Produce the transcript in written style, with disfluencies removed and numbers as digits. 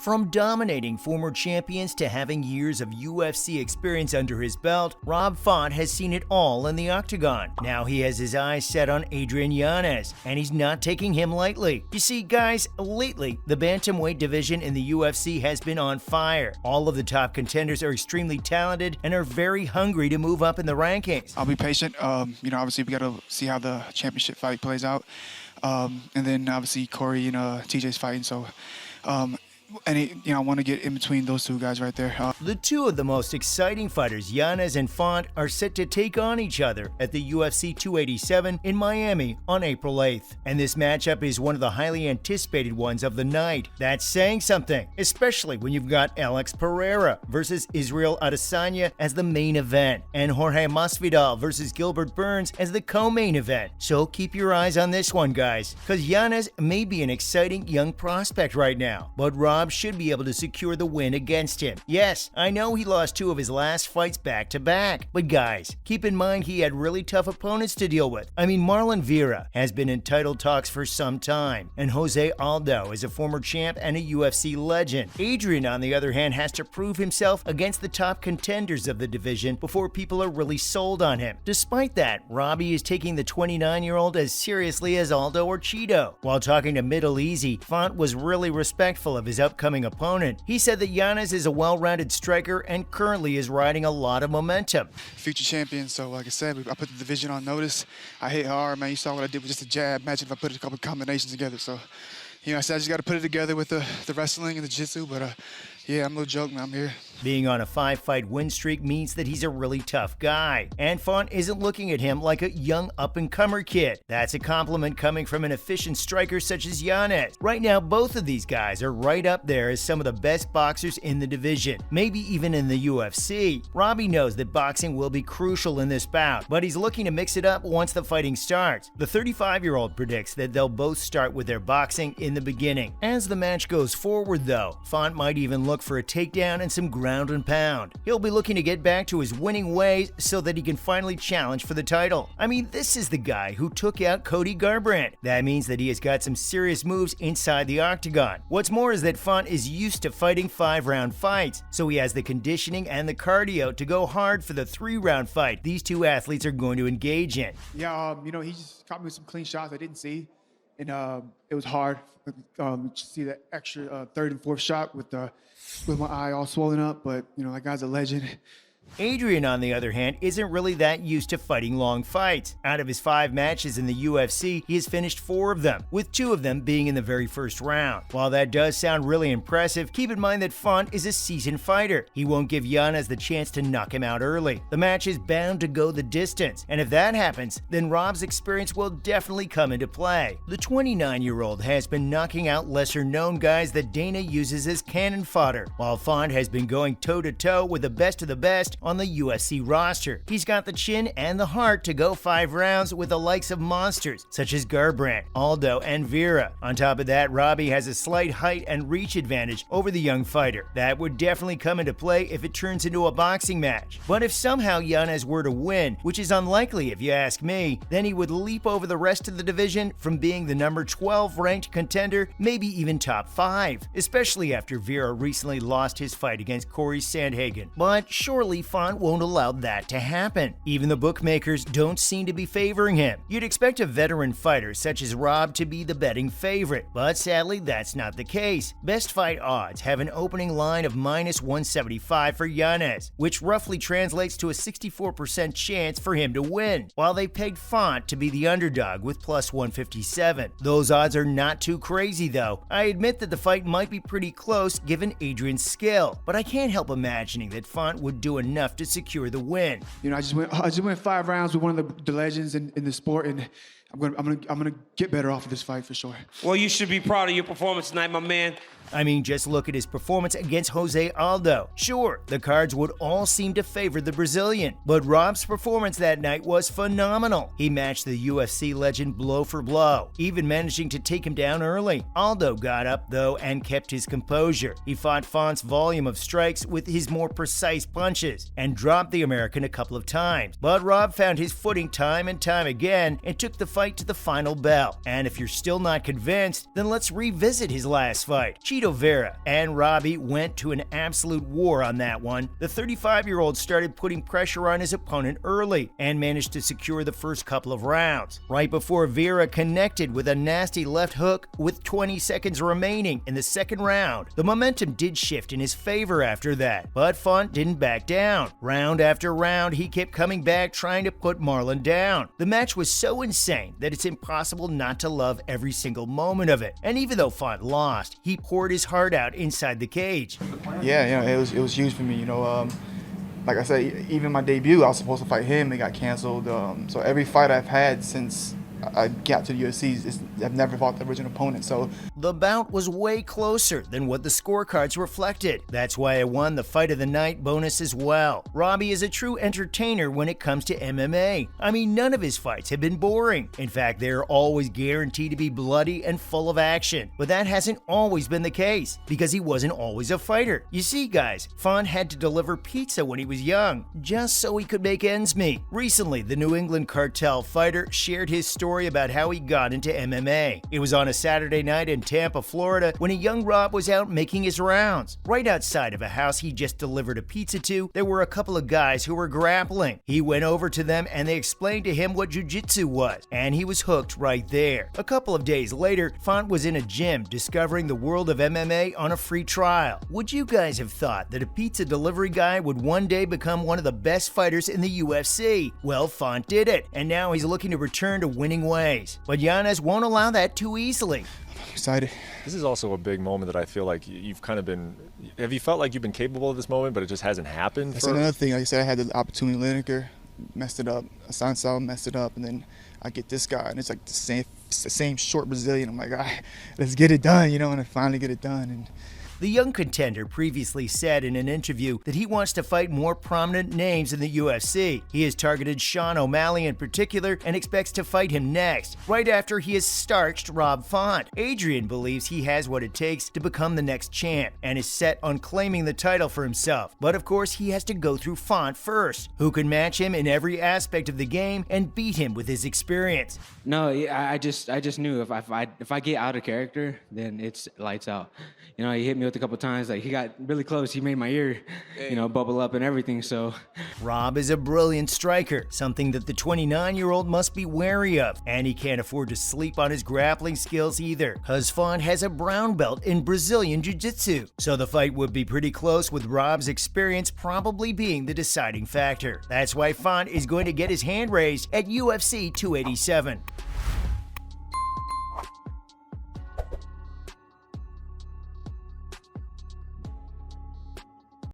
From dominating former champions to having years of UFC experience under his belt, Rob Font has seen it all in the octagon. Now he has his eyes set on Adrian Yanez, and he's not taking him lightly. You see, guys, lately, the bantamweight division in the UFC has been on fire. All of the top contenders are extremely talented and are very hungry to move up in the rankings. I'll be patient. Obviously we got to see how the championship fight plays out. And then obviously Corey and TJ's fighting, so I want to get in between those two guys right there. The two of the most exciting fighters, Yanez and Font, are set to take on each other at the UFC 287 in Miami on April 8th. And this matchup is one of the highly anticipated ones of the night. That's saying something, especially when you've got Alex Pereira versus Israel Adesanya as the main event, and Jorge Masvidal versus Gilbert Burns as the co-main event. So keep your eyes on this one, guys, because Yanez may be an exciting young prospect right now, but Rob should be able to secure the win against him. Yes, I know he lost two of his last fights back-to-back, but guys, keep in mind he had really tough opponents to deal with. I mean, Marlon Vera has been in title talks for some time, and Jose Aldo is a former champ and a UFC legend. Adrian, on the other hand, has to prove himself against the top contenders of the division before people are really sold on him. Despite that, Robbie is taking the 29-year-old as seriously as Aldo or Cheeto. While talking to Middle Easy, Font was really respectful of his upcoming opponent. He said that Yanez is a well-rounded striker and currently is riding a lot of momentum. Future champion, so like I said, I put the division on notice. I hit hard, man. You saw what I did with just a jab. Imagine if I put a couple combinations together. So, I said I just got to put it together with the wrestling and the jiu-jitsu, but yeah, I'm no joke, man. I'm here. Being on a 5-fight win streak means that he's a really tough guy, and Font isn't looking at him like a young up-and-comer kid. That's a compliment coming from an efficient striker such as Yanez. Right now, both of these guys are right up there as some of the best boxers in the division, maybe even in the UFC. Robbie knows that boxing will be crucial in this bout, but he's looking to mix it up once the fighting starts. The 35-year-old predicts that they'll both start with their boxing in the beginning. As the match goes forward, though, Font might even look for a takedown and some ground and pound. He'll be looking to get back to his winning ways so that he can finally challenge for the title. I mean, this is the guy who took out Cody Garbrandt. That means that he has got some serious moves inside the octagon. What's more is that Font is used to fighting 5-round fights, so he has the conditioning and the cardio to go hard for the 3-round fight these two athletes are going to engage in. Yeah, he just caught me with some clean shots I didn't see, and it was hard to see that extra third and fourth shot with my eye all swollen up, but that guy's a legend. Adrian, on the other hand, isn't really that used to fighting long fights. Out of his 5 matches in the UFC, he has finished 4 of them, with 2 of them being in the very first round. While that does sound really impressive, keep in mind that Font is a seasoned fighter. He won't give Yanez the chance to knock him out early. The match is bound to go the distance, and if that happens, then Rob's experience will definitely come into play. The 29-year-old has been knocking out lesser-known guys that Dana uses as cannon fodder, while Font has been going toe-to-toe with the best of the best on the UFC roster. He's got the chin and the heart to go 5 rounds with the likes of monsters such as Garbrandt, Aldo, and Vera. On top of that, Robbie has a slight height and reach advantage over the young fighter. That would definitely come into play if it turns into a boxing match. But if somehow Yanez were to win, which is unlikely if you ask me, then he would leap over the rest of the division from being the number 12 ranked contender, maybe even top 5, especially after Vera recently lost his fight against Corey Sandhagen. But surely Font won't allow that to happen. Even the bookmakers don't seem to be favoring him. You'd expect a veteran fighter such as Rob to be the betting favorite, but sadly that's not the case. Best Fight odds have an opening line of -175 for Yanez, which roughly translates to a 64% chance for him to win, while they pegged Font to be the underdog with +157. Those odds are not too crazy though. I admit that the fight might be pretty close given Adrian's skill, but I can't help imagining that Font would do enough to secure the win. I just went 5 rounds with one of the legends in the sport, and I'm gonna get better off of this fight for sure. Well, you should be proud of your performance tonight, my man. I mean, just look at his performance against Jose Aldo. Sure, the cards would all seem to favor the Brazilian, but Rob's performance that night was phenomenal. He matched the UFC legend blow for blow, even managing to take him down early. Aldo got up, though, and kept his composure. He fought Font's volume of strikes with his more precise punches, and dropped the American a couple of times. But Rob found his footing time and time again, and took the fight to the final bell. And if you're still not convinced, then let's revisit his last fight. Chito Vera and Robbie went to an absolute war on that one. The 35-year-old started putting pressure on his opponent early and managed to secure the first couple of rounds, right before Vera connected with a nasty left hook with 20 seconds remaining in the second round. The momentum did shift in his favor after that, but Font didn't back down. Round after round, he kept coming back trying to put Marlon down. The match was so insane that it's impossible not to love every single moment of it. And even though Font lost, he poured his heart out inside the cage. Yeah, it was huge for me. Like I said, even my debut, I was supposed to fight him. It got canceled. So every fight I've had since I got to the UFC, I've never fought the original opponent. So the bout was way closer than what the scorecards reflected. That's why I won the Fight of the Night bonus as well. Robbie is a true entertainer when it comes to MMA. I mean, none of his fights have been boring. In fact, they're always guaranteed to be bloody and full of action. But that hasn't always been the case, because he wasn't always a fighter. You see, guys, Font had to deliver pizza when he was young, just so he could make ends meet. Recently, the New England Cartel fighter shared his story about how he got into MMA. It was on a Saturday night in Tampa, Florida, when a young Rob was out making his rounds. Right outside of a house he just delivered a pizza to, there were a couple of guys who were grappling. He went over to them and they explained to him what jiu-jitsu was, and he was hooked right there. A couple of days later, Font was in a gym discovering the world of MMA on a free trial. Would you guys have thought that a pizza delivery guy would one day become one of the best fighters in the UFC? Well, Font did it, and now he's looking to return to winning ways. But Yanez won't allow that too easily. I'm excited. This is also a big moment that I feel like you've kind of been. Have you felt like you've been capable of this moment, but it just hasn't happened? That's another thing. Like I said, I had the opportunity. Lineker messed it up. Sansal messed it up, and then I get this guy, and it's like the same short Brazilian. I'm like, let's get it done, and I finally get it done. And the young contender previously said in an interview that he wants to fight more prominent names in the UFC. He has targeted Sean O'Malley in particular and expects to fight him next, right after he has starched Rob Font. Adrian believes he has what it takes to become the next champ and is set on claiming the title for himself. But of course, he has to go through Font first, who can match him in every aspect of the game and beat him with his experience. No, I just knew if I get out of character, then it's lights out. He hit me with a couple times. Like, he got really close. He made my ear, bubble up and everything. So Rob is a brilliant striker, something that the 29-year-old must be wary of. And he can't afford to sleep on his grappling skills either, because Font has a brown belt in Brazilian Jiu-Jitsu. So the fight would be pretty close, with Rob's experience probably being the deciding factor. That's why Font is going to get his hand raised at UFC 287.